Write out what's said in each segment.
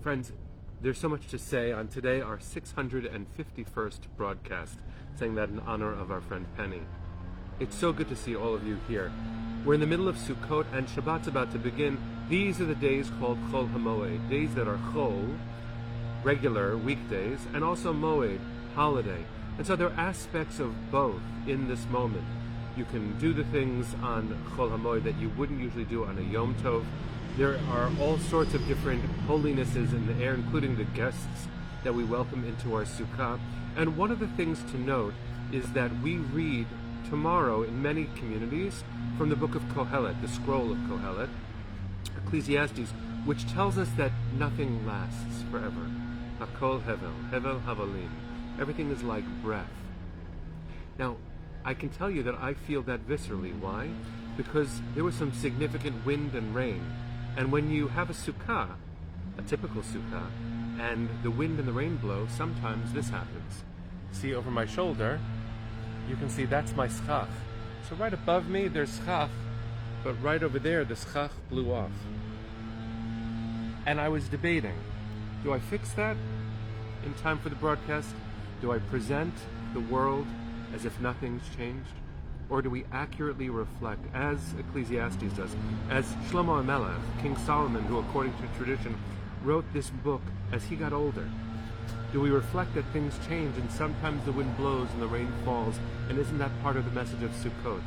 Friends, there's so much to say on today, our 651st broadcast, saying that in honor of our friend Penny. It's so good to see all of you here. We're in the middle of Sukkot and Shabbat's about to begin. These are the days called Chol HaMoed, days that are Chol, regular weekdays, and also Moed, holiday. And so there are aspects of both in this moment. You can do the things on Chol HaMoed that you wouldn't usually do on a Yom Tov. There are all sorts of different holinesses in the air, including the guests that we welcome into our Sukkah. And one of the things to note is that we read tomorrow in many communities from the book of Kohelet, the scroll of Kohelet, Ecclesiastes, which tells us that nothing lasts forever. Hakol hevel, hevel havalim. Everything is like breath. Now, I can tell you that I feel that viscerally. Why? Because there was some significant wind and rain. And when you have a sukkah, a typical sukkah, and the wind and the rain blow, sometimes this happens. See over my shoulder, you can see that's my schach. So right above me, there's schach, but right over there, the schach blew off. And I was debating, do I fix that in time for the broadcast? Do I present the world as if nothing's changed? Or do we accurately reflect, as Ecclesiastes does, as Shlomo HaMelech, King Solomon, who according to tradition wrote this book as he got older? Do we reflect that things change and sometimes the wind blows and the rain falls, and isn't that part of the message of Sukkot?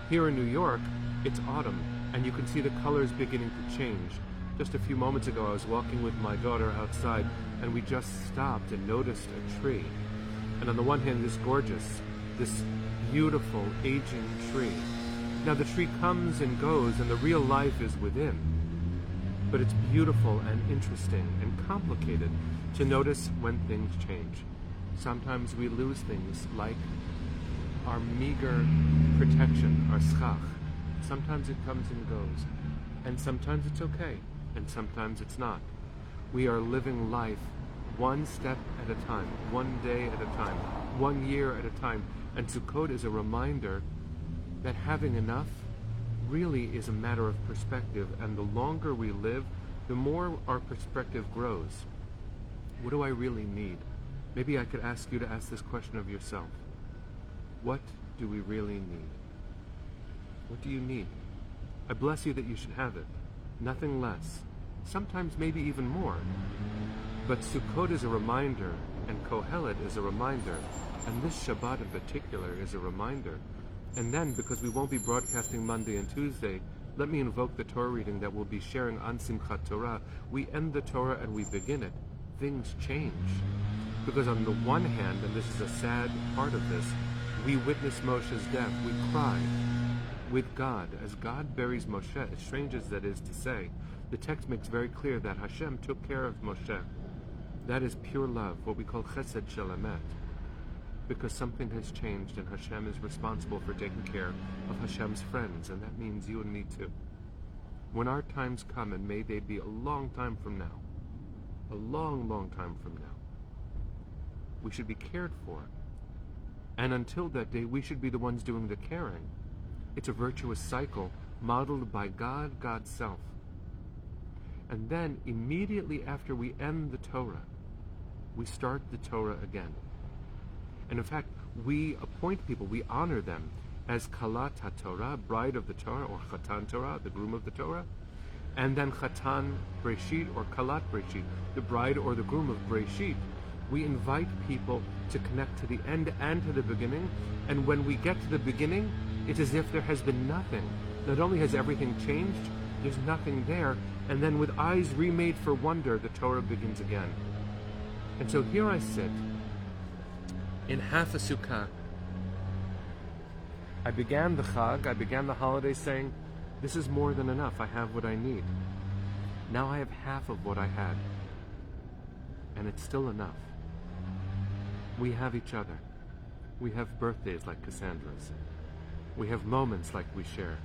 Here in New York, it's autumn, and you can see the colors beginning to change. Just a few moments ago, I was walking with my daughter outside, and we just stopped and noticed a tree. And on the one hand, this beautiful aging tree. Now the tree comes and goes, and the real life is within. But it's beautiful and interesting and complicated to notice when things change. Sometimes we lose things like our meager protection, our schach. Sometimes it comes and goes, and sometimes it's okay, and sometimes it's not. We are living life one step at a time, one day at a time, 1 year at a time. And Sukkot is a reminder that having enough really is a matter of perspective, and the longer we live, the more our perspective grows. What do I really need? Maybe I could ask you to ask this question of yourself. What do we really need? What do you need? I bless you that you should have it. Nothing less. Sometimes maybe even more. But Sukkot is a reminder, and Kohelet is a reminder, and this Shabbat in particular is a reminder. And then, because we won't be broadcasting Monday and Tuesday, let me invoke the Torah reading that we'll be sharing on Simchat Torah. We end the Torah and we begin it. Things change. Because on the one hand, and this is a sad part of this, we witness Moshe's death. We cry with God as God buries Moshe. As strange as that is to say, the text makes very clear that Hashem took care of Moshe. That is pure love, what we call chesed shel emet. Because something has changed and Hashem is responsible for taking care of Hashem's friends, and that means you and me too. When our times come, and may they be a long time from now, a long, long time from now, we should be cared for. And until that day, we should be the ones doing the caring. It's a virtuous cycle modeled by God, God's self. And then, immediately after we end the Torah, we start the Torah again. And in fact, we appoint people, we honor them as Kalat HaTorah, bride of the Torah, or Chatan Torah, the groom of the Torah. And then Chatan Breshit, or Kalat Breshit, the bride or the groom of Breshit. We invite people to connect to the end and to the beginning. And when we get to the beginning, it's as if there has been nothing. Not only has everything changed, there's nothing there. And then with eyes remade for wonder, the Torah begins again. And so here I sit, in half a sukkah. I began the Chag, I began the holiday saying, this is more than enough, I have what I need. Now I have half of what I had, and it's still enough. We have each other. We have birthdays like Cassandra's. We have moments like we share.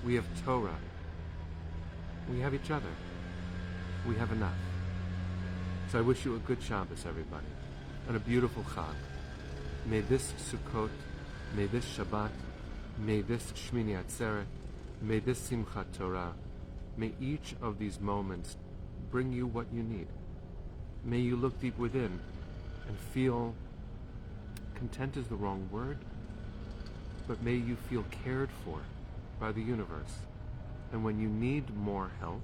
We have Torah. We have each other. We have enough. So I wish you a good Shabbos, everybody, and a beautiful Chag. May this Sukkot, may this Shabbat, may this Shmini Atzeret, may this Simchat Torah, may each of these moments bring you what you need. May you look deep within and feel, content is the wrong word, but may you feel cared for by the universe. And when you need more help,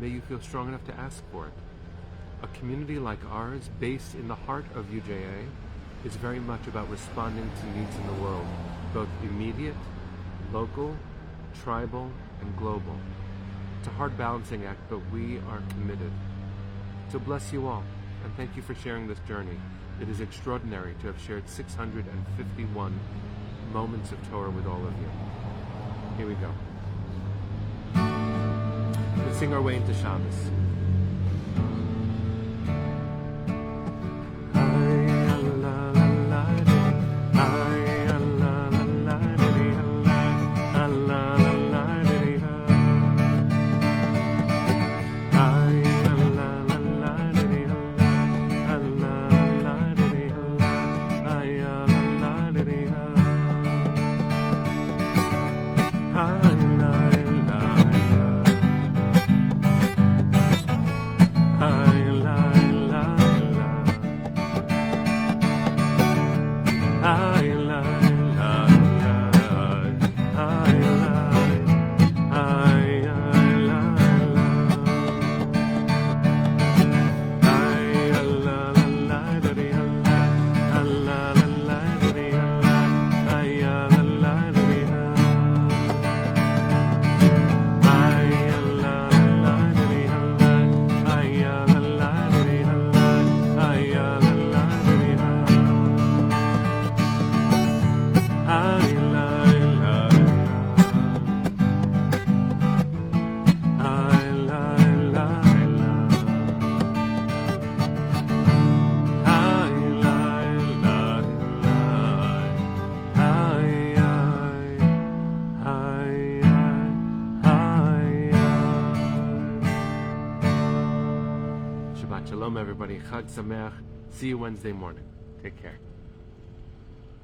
may you feel strong enough to ask for it. A community like ours, based in the heart of UJA, is very much about responding to needs in the world, both immediate, local, tribal, and global. It's a hard balancing act, but we are committed. So bless you all, and thank you for sharing this journey. It is extraordinary to have shared 651 moments of Torah with all of you. Here we go. We'll sing our way into Shabbos. Shabbat Shalom, everybody. Chag Sameach. See you Wednesday morning. Take care.